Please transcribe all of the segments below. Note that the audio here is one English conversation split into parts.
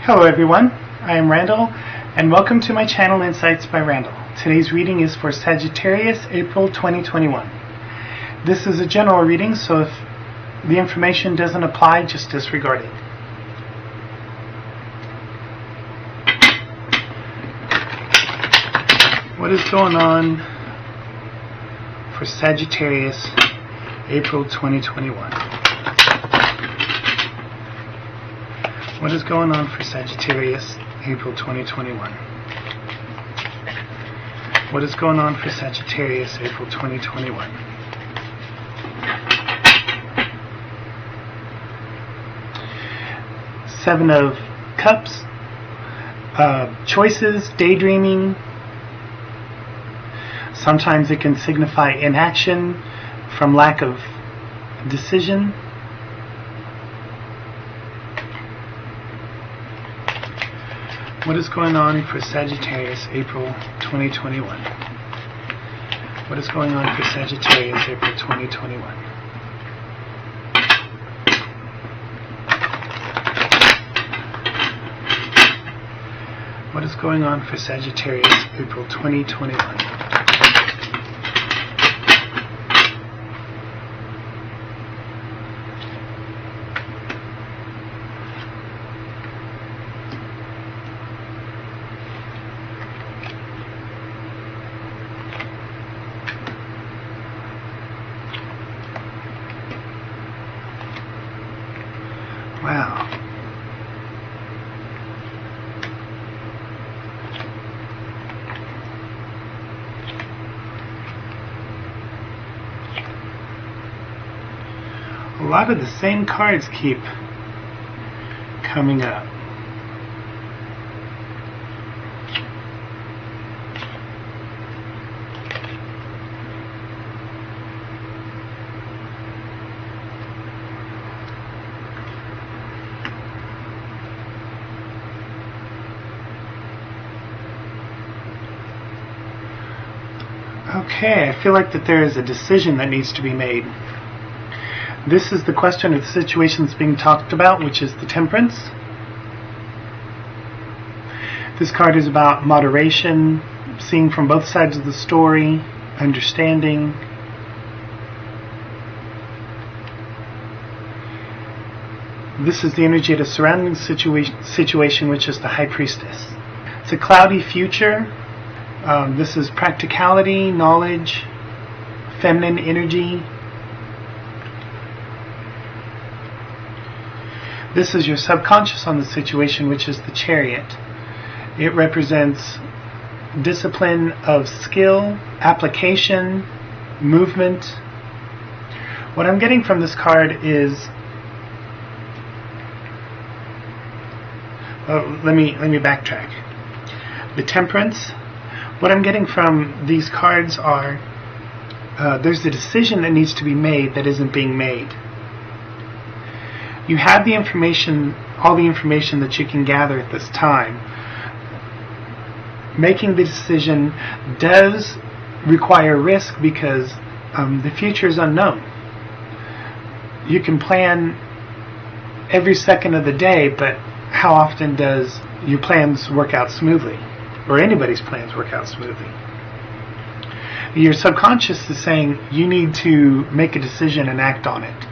Hello everyone, I am Randall and welcome to my channel Insights by Randall. Today's reading is for Sagittarius, April 2021. This is a general reading, so if the information doesn't apply, just disregard it. What is going on for Sagittarius, April 2021? What is going on for Sagittarius, April 2021? What is going on for Sagittarius, April 2021? Seven of Cups, choices, daydreaming. Sometimes it can signify inaction from lack of decision. What is going on for Sagittarius, April 2021? What is going on for Sagittarius, April 2021? What is going on for Sagittarius, April 2021? Wow. A lot of the same cards keep coming up. Okay, I feel like that there is a decision that needs to be made. This is the question of the situation that's being talked about, which is the Temperance. This card is about moderation, seeing from both sides of the story, understanding. This is the energy of the surrounding situation, which is the High Priestess. It's a cloudy future. This is practicality, knowledge, feminine energy. This is your subconscious on the situation, which is the Chariot. It represents discipline of skill, application, movement. What I'm getting from this card is, let me backtrack. The Temperance. What I'm getting from these cards are there's a decision that needs to be made that isn't being made. You have the information, all the information that you can gather at this time. Making the decision does require risk because the future is unknown. You can plan every second of the day, but how often does your plans work out smoothly? Or anybody's plans work out smoothly. Your subconscious is saying you need to make a decision and act on it.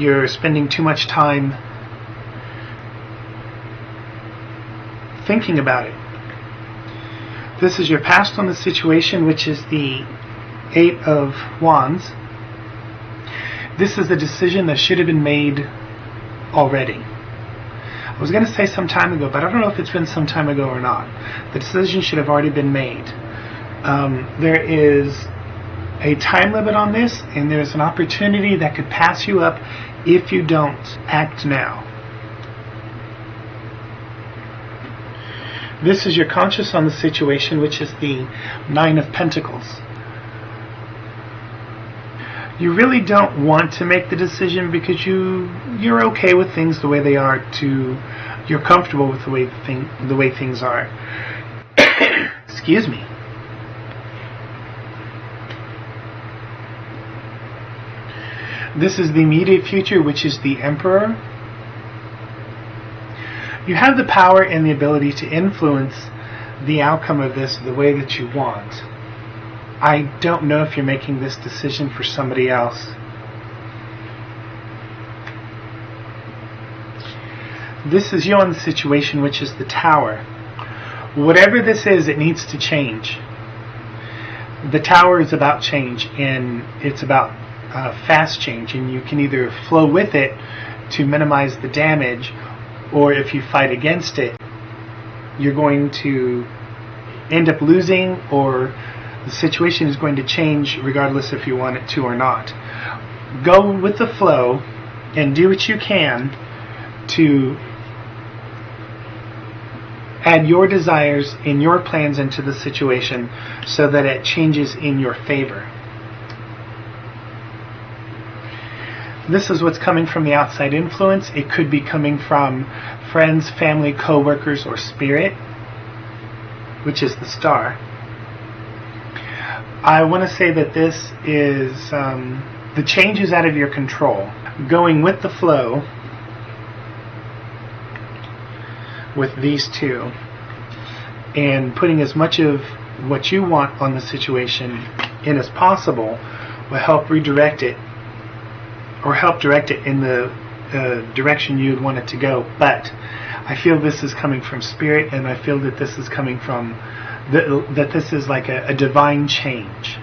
You're spending too much time thinking about it. This is your past on the situation, which is the Eight of Wands. This is a decision that should have been made already. I was going to say some time ago, but I don't know if it's been some time ago or not. The decision should have already been made. There is a time limit on this, and there's an opportunity that could pass you up if you don't act now. This is your conscious on the situation, which is the Nine of Pentacles. You really don't want to make the decision because you're okay with things the way they are. You're comfortable with the way things are. Excuse me. This is the immediate future, which is the Emperor. You have the power and the ability to influence the outcome of this the way that you want. I don't know if you're making this decision for somebody else. This is you on the situation, which is the Tower. Whatever this is, it needs to change. The Tower is about change, and it's about fast change, and you can either flow with it to minimize the damage, or if you fight against it, you're going to end up losing, or the situation is going to change regardless if you want it to or not. Go with the flow and do what you can to add your desires and your plans into the situation so that it changes in your favor. This is what's coming from the outside influence. It could be coming from friends, family, co-workers, or spirit, which is the Star. I want to say that this is the change is out of your control. Going with the flow with these two and putting as much of what you want on the situation in as possible will help redirect it, or help direct it in the direction you'd want it to go. But I feel this is coming from spirit, and I feel that this is coming from that this is like a divine change.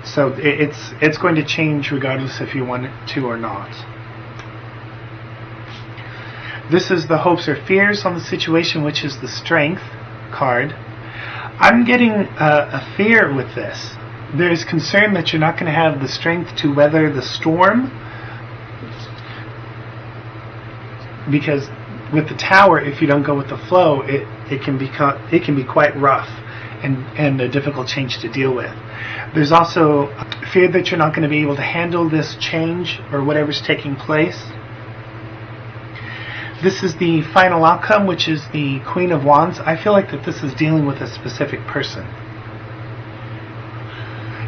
So it's going to change regardless if you want it to or not. This is the hopes or fears on the situation, which is the Strength card. I'm getting a fear with this. There's concern that you're not going to have the strength to weather the storm, because with the Tower, if you don't go with the flow, it can be quite rough and a difficult change to deal with. There's also fear that you're not going to be able to handle this change or whatever's taking place. This is the final outcome, which is the Queen of Wands. I feel like that this is dealing with a specific person.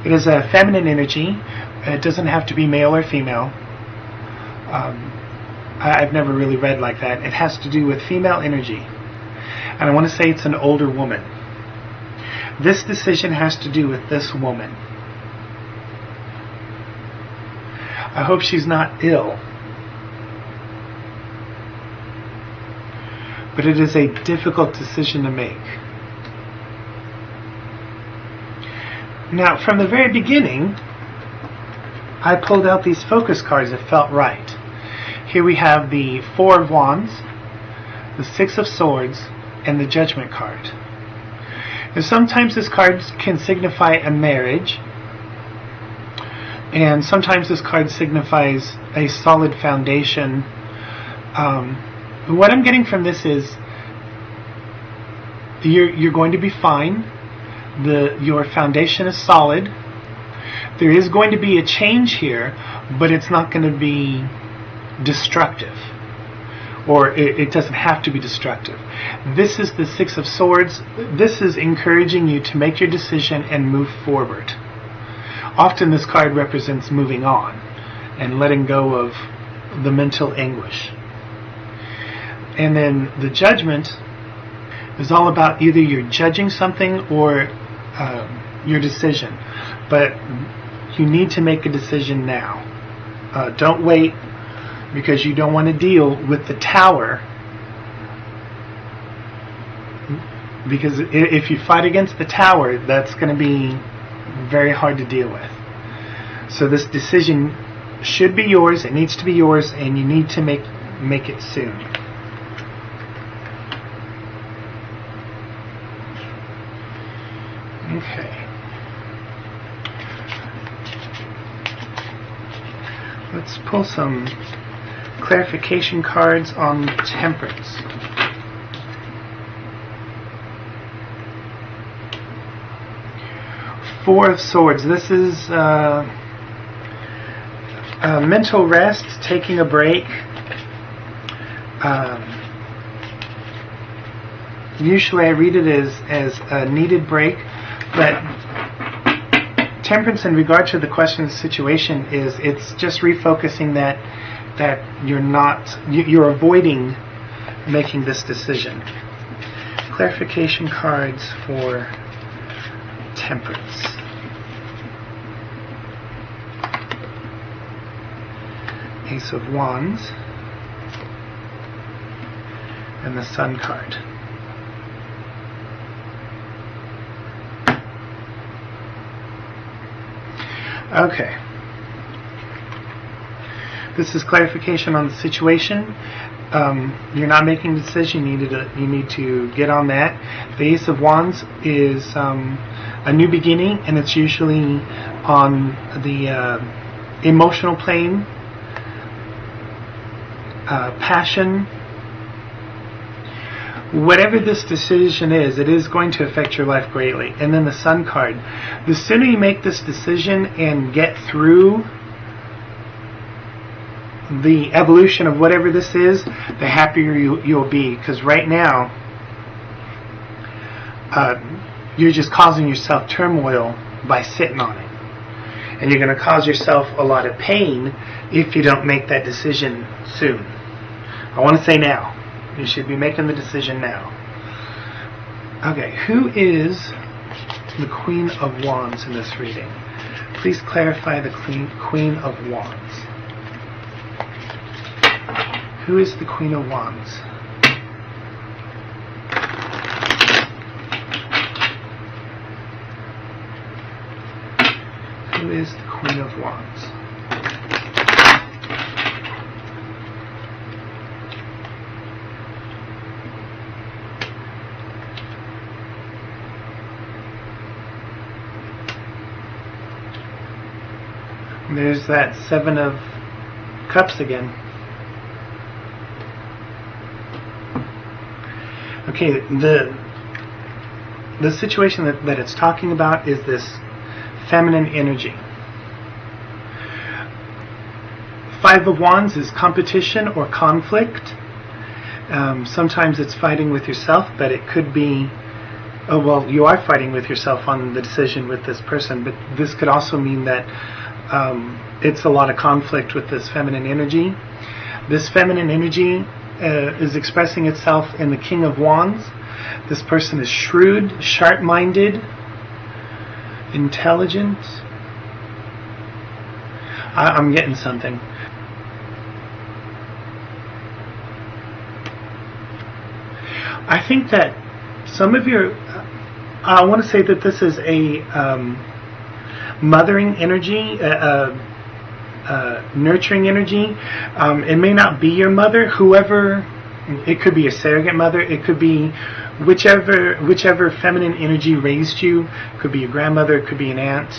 It is a feminine energy. It doesn't have to be male or female. I've never really read like that. It has to do with female energy. And I want to say it's an older woman. This decision has to do with this woman. I hope she's not ill. But it is a difficult decision to make. Now, from the very beginning, I pulled out these focus cards that felt right. Here we have the Four of Wands, the Six of Swords, and the Judgment card. And sometimes this card can signify a marriage, and sometimes this card signifies a solid foundation. What I'm getting from this is you're going to be fine. Your foundation is solid. There is going to be a change here, but it's not going to be destructive, or it doesn't have to be destructive. This is the Six of Swords. This is encouraging you to make your decision and move forward. Often this card represents moving on and letting go of the mental anguish. And then the Judgment is all about either you're judging something or your decision. But you need to make a decision now. Don't wait, because you don't want to deal with the Tower. Because if you fight against the Tower, that's going to be very hard to deal with. So this decision should be yours. It needs to be yours, and you need to make it soon. Okay. Let's pull some clarification cards on Temperance. Four of Swords. This is mental rest, taking a break. Usually I read it as a needed break, but Temperance, in regard to the question of the situation, it's just refocusing that you're avoiding making this decision. Clarification cards for Temperance. Ace of Wands and the Sun card. Okay. This is clarification on the situation. You're not making a decision. You need to get on that. The Ace of Wands is a new beginning, and it's usually on the emotional plane, passion. Whatever this decision is, it is going to affect your life greatly. And then the Sun card. The sooner you make this decision and get through the evolution of whatever this is, the happier you'll be. Because right now, you're just causing yourself turmoil by sitting on it. And you're going to cause yourself a lot of pain if you don't make that decision soon. I want to say now. You should be making the decision now. Okay, who is the Queen of Wands in this reading? Please clarify the Queen of Wands. Who is the Queen of Wands? Who is the Queen of Wands? There's that Seven of Cups again. Okay, the situation that it's talking about is this feminine energy. Five of Wands is competition or conflict. Sometimes it's fighting with yourself, but it could be, oh well, you are fighting with yourself on the decision with this person, but this could also mean that it's a lot of conflict with this feminine energy. This feminine energy is expressing itself in the King of Wands. This person is shrewd, sharp-minded, intelligent. I'm getting something. I think that some of your, I want to say that this is a mothering energy, nurturing energy. It may not be your mother, whoever, it could be a surrogate mother, it could be whichever feminine energy raised you. It could be your grandmother, it could be an aunt,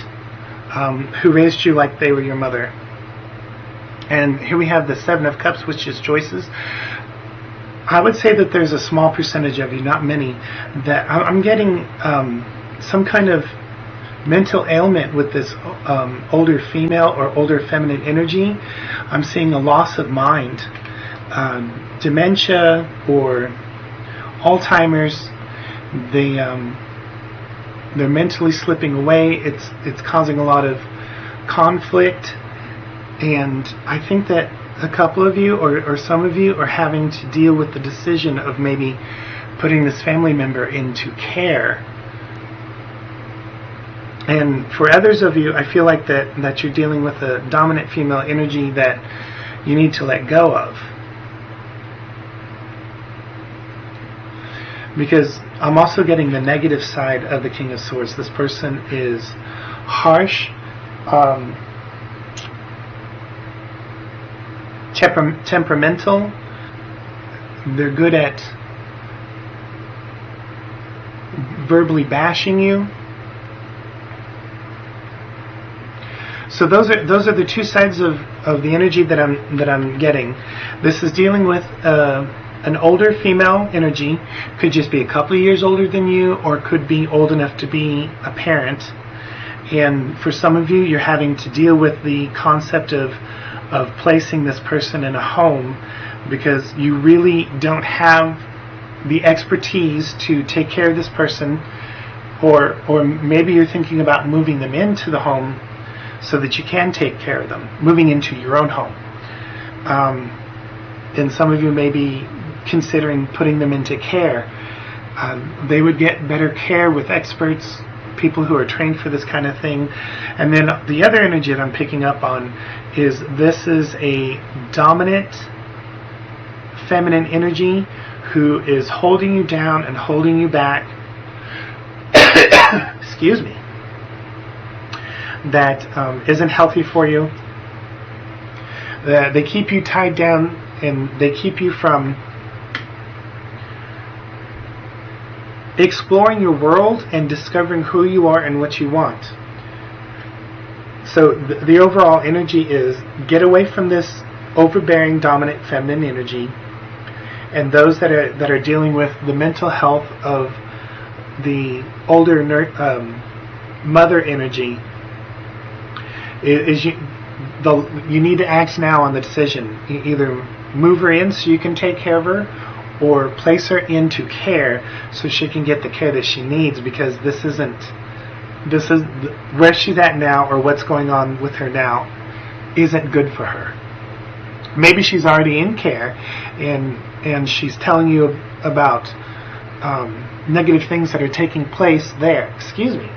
who raised you like they were your mother. And here we have the Seven of Cups, which is choices. I would say that there's a small percentage of you, not many, that I'm getting some kind of mental ailment with this older female or older feminine energy. I'm seeing a loss of mind, dementia or Alzheimer's. They're mentally slipping away. It's causing a lot of conflict, and I think that a couple of you or some of you are having to deal with the decision of maybe putting this family member into care. And for others of you, I feel like that you're dealing with a dominant female energy that you need to let go of. Because I'm also getting the negative side of the King of Swords. This person is harsh, temperamental. They're good at verbally bashing you. So those are the two sides of the energy that I'm getting. This is dealing with an older female energy. Could just be a couple of years older than you, or could be old enough to be a parent. And for some of you, you're having to deal with the concept of placing this person in a home because you really don't have the expertise to take care of this person, or maybe you're thinking about moving them into the home so that you can take care of them, moving into your own home. And some of you may be considering putting them into care. They would get better care with experts, people who are trained for this kind of thing. And then the other energy that I'm picking up on is this is a dominant feminine energy who is holding you down and holding you back. Excuse me. That isn't healthy for you. They keep you tied down, and they keep you from exploring your world and discovering who you are and what you want. So the overall energy is get away from this overbearing dominant feminine energy, and those that are dealing with the mental health of the older mother energy, you need to act now on the decision. Either move her in so you can take care of her, or place her into care so she can get the care that she needs, because this is where she's at now, or what's going on with her now isn't good for her. Maybe she's already in care and she's telling you about negative things that are taking place there. Excuse me.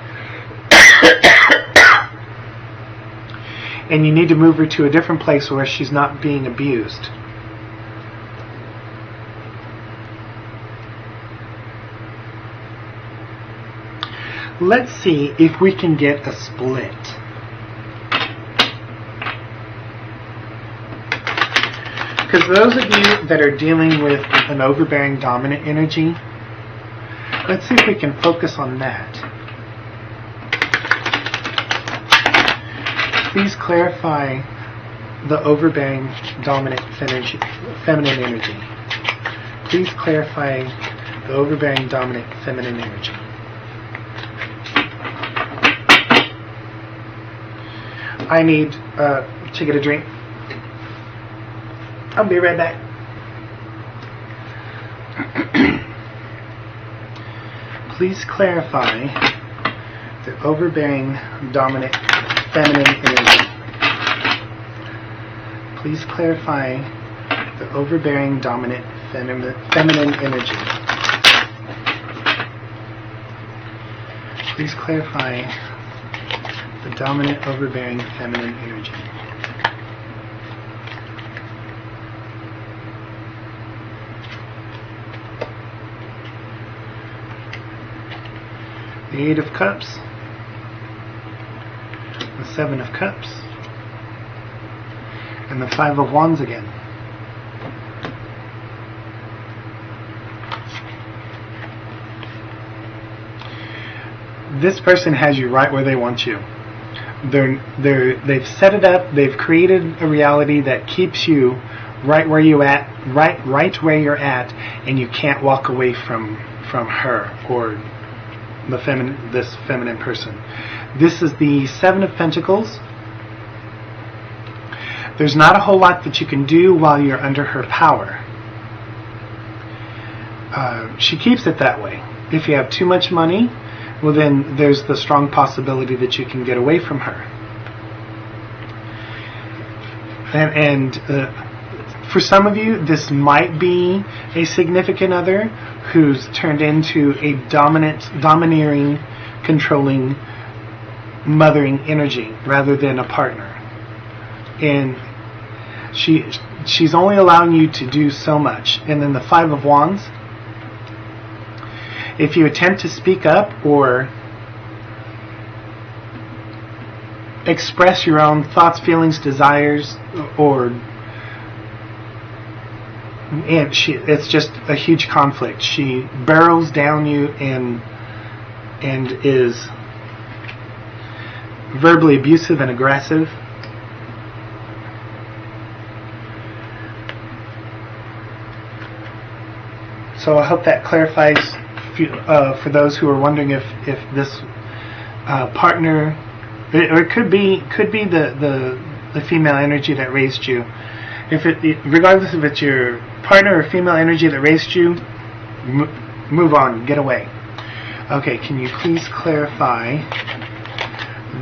And you need to move her to a different place where she's not being abused. Let's see if we can get a split. Because those of you that are dealing with an overbearing dominant energy, let's see if we can focus on that. Please clarify the overbearing dominant feminine energy. Please clarify the overbearing dominant feminine energy. I need to get a drink. I'll be right back. Please clarify the overbearing dominant feminine energy. Please clarify the overbearing dominant feminine energy. Please clarify the dominant overbearing feminine energy. The Eight of Cups, the Seven of Cups, and the Five of Wands again. This person has you right where they want you. They've set it up. They've created a reality that keeps you right where you at, right where you're at, and you can't walk away from her or this feminine person. This is the Seven of Pentacles. There's not a whole lot that you can do while you're under her power. She keeps it that way. If you have too much money, well, then there's the strong possibility that you can get away from her. And for some of you, this might be a significant other who's turned into a domineering, controlling, mothering energy rather than a partner. And she's only allowing you to do so much. And then the Five of Wands, if you attempt to speak up or express your own thoughts, feelings, desires, it's just a huge conflict. She barrels down you and is verbally abusive and aggressive. So I hope that clarifies for those who are wondering if this partner, or it could be the female energy that raised you. Regardless if it's your partner or female energy that raised you, move on, get away. Okay, can you please clarify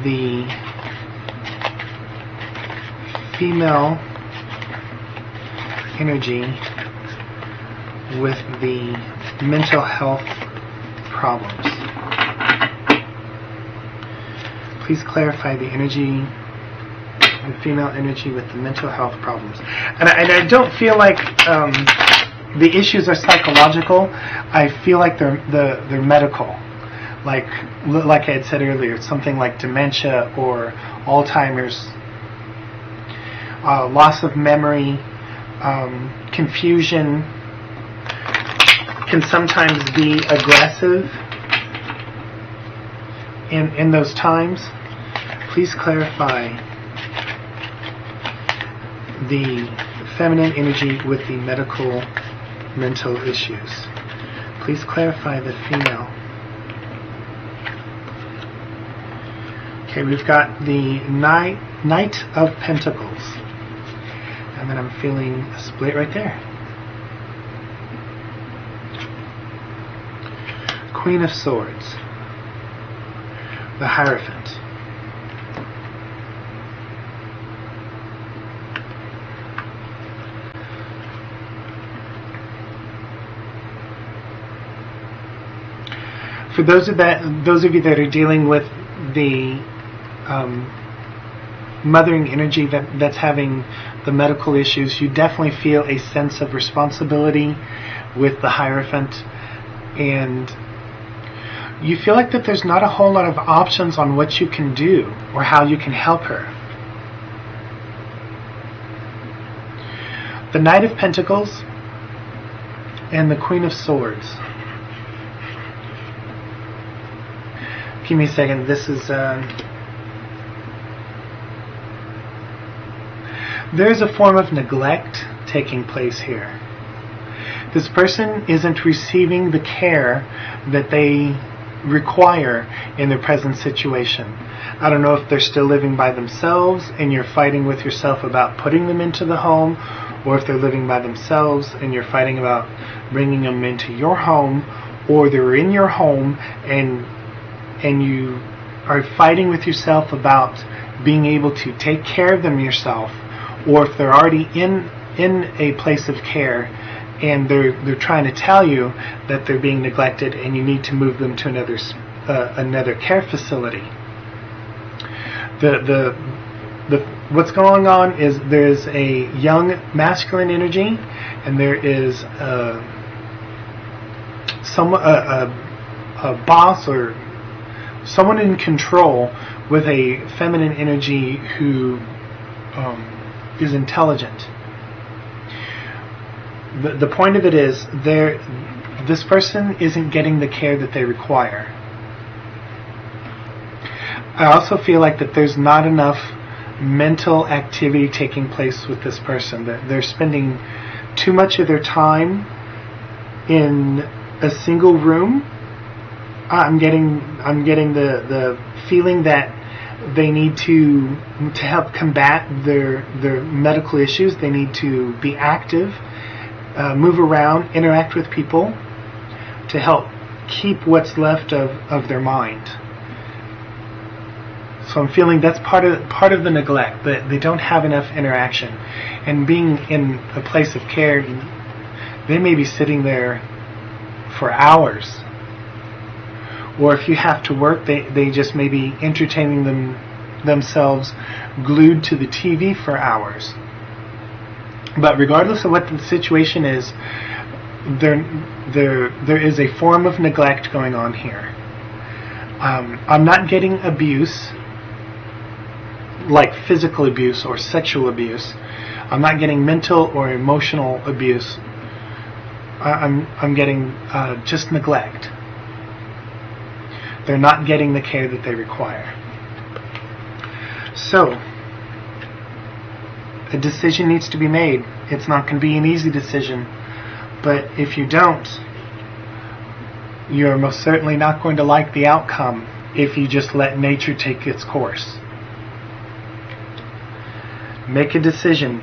the female energy with the mental health problems. Please clarify the energy, the female energy with the mental health problems. And I don't feel like the issues are psychological. I feel like they're medical. Like I had said earlier, it's something like dementia or Alzheimer's, loss of memory, confusion, can sometimes be aggressive in those times. Please clarify the feminine energy with the mental issues. Please clarify the female. Okay, we've got the Knight of Pentacles. And then I'm feeling a split right there. Queen of Swords. The Hierophant. For those of you that are dealing with the mothering energy that's having the medical issues, you definitely feel a sense of responsibility with the Hierophant, and you feel like that there's not a whole lot of options on what you can do or how you can help her. The Knight of Pentacles and the Queen of Swords. Give me a second. This is there's a form of neglect taking place here. This person isn't receiving the care that they require in their present situation. I don't know if they're still living by themselves and you're fighting with yourself about putting them into the home, or if they're living by themselves and you're fighting about bringing them into your home, or they're in your home and you are fighting with yourself about being able to take care of them yourself, or if they're already in a place of care and they're trying to tell you that they're being neglected and you need to move them to another care facility. What's going on is there's a young masculine energy, and there is a boss or someone in control with a feminine energy who is intelligent. The point of it is this person isn't getting the care that they require. I also feel like that there's not enough mental activity taking place with this person. That they're spending too much of their time in a single room. I'm getting the feeling that they need to help combat their medical issues. They need to be active, move around, interact with people to help keep what's left of their mind. So I'm feeling that's part of the neglect, that they don't have enough interaction. And being in a place of care, they may be sitting there for hours. Or if you have to work, they just may be entertaining themselves glued to the TV for hours. But regardless of what the situation is, there is a form of neglect going on here. I'm not getting abuse, like physical abuse or sexual abuse. I'm not getting mental or emotional abuse. I'm getting just neglect. They're not getting the care that they require. So, a decision needs to be made. It's not going to be an easy decision, but if you don't, you're most certainly not going to like the outcome if you just let nature take its course. Make a decision.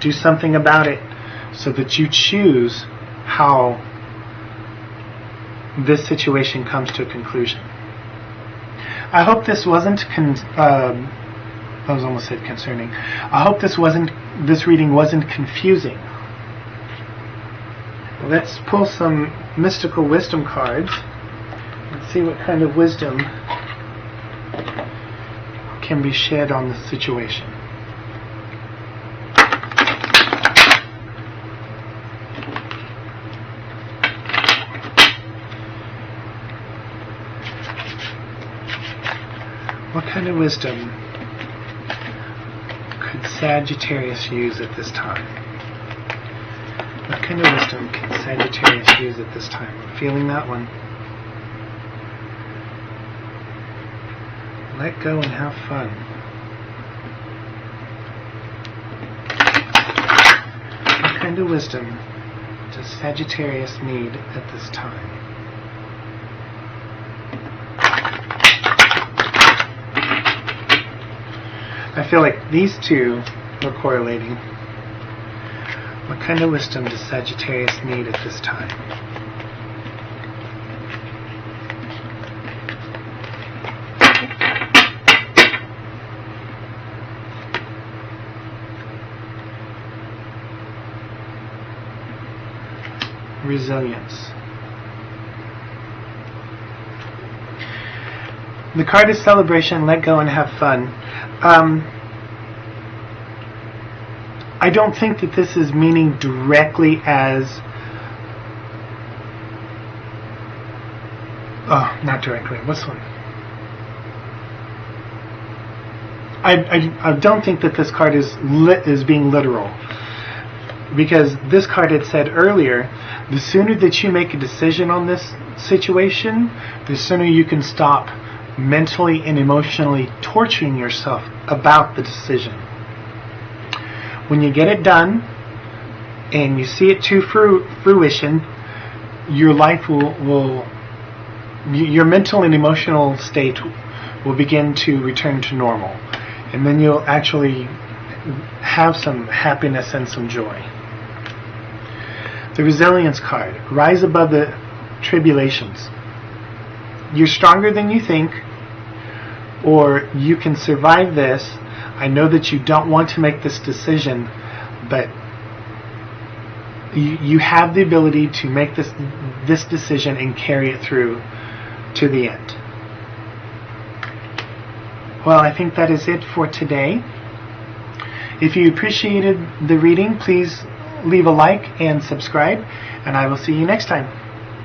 Do something about it so that you choose how this situation comes to a conclusion. I hope this wasn't I was almost said concerning. I hope this reading wasn't confusing. Let's pull some mystical wisdom cards and see what kind of wisdom can be shed on the situation. What kind of wisdom could Sagittarius use at this time? What kind of wisdom can Sagittarius use at this time? I'm feeling that one. Let go and have fun. What kind of wisdom does Sagittarius need at this time? I feel like these two are correlating. What kind of wisdom does Sagittarius need at this time? Resilience. The card is celebration, let go and have fun. I don't think that this is meaning directly as not directly. What's one? I don't think that this card is being literal, because this card had said earlier, the sooner that you make a decision on this situation, the sooner you can stop mentally and emotionally torturing yourself about the decision. When you get it done and you see it to fruition, your life your mental and emotional state will begin to return to normal, and then you'll actually have some happiness and some joy. The resilience card, rise above the tribulations. You're stronger than you think, or you can survive this. I know that you don't want to make this decision, but you have the ability to make this decision and carry it through to the end. Well, I think that is it for today. If you appreciated the reading, please leave a like and subscribe, and I will see you next time.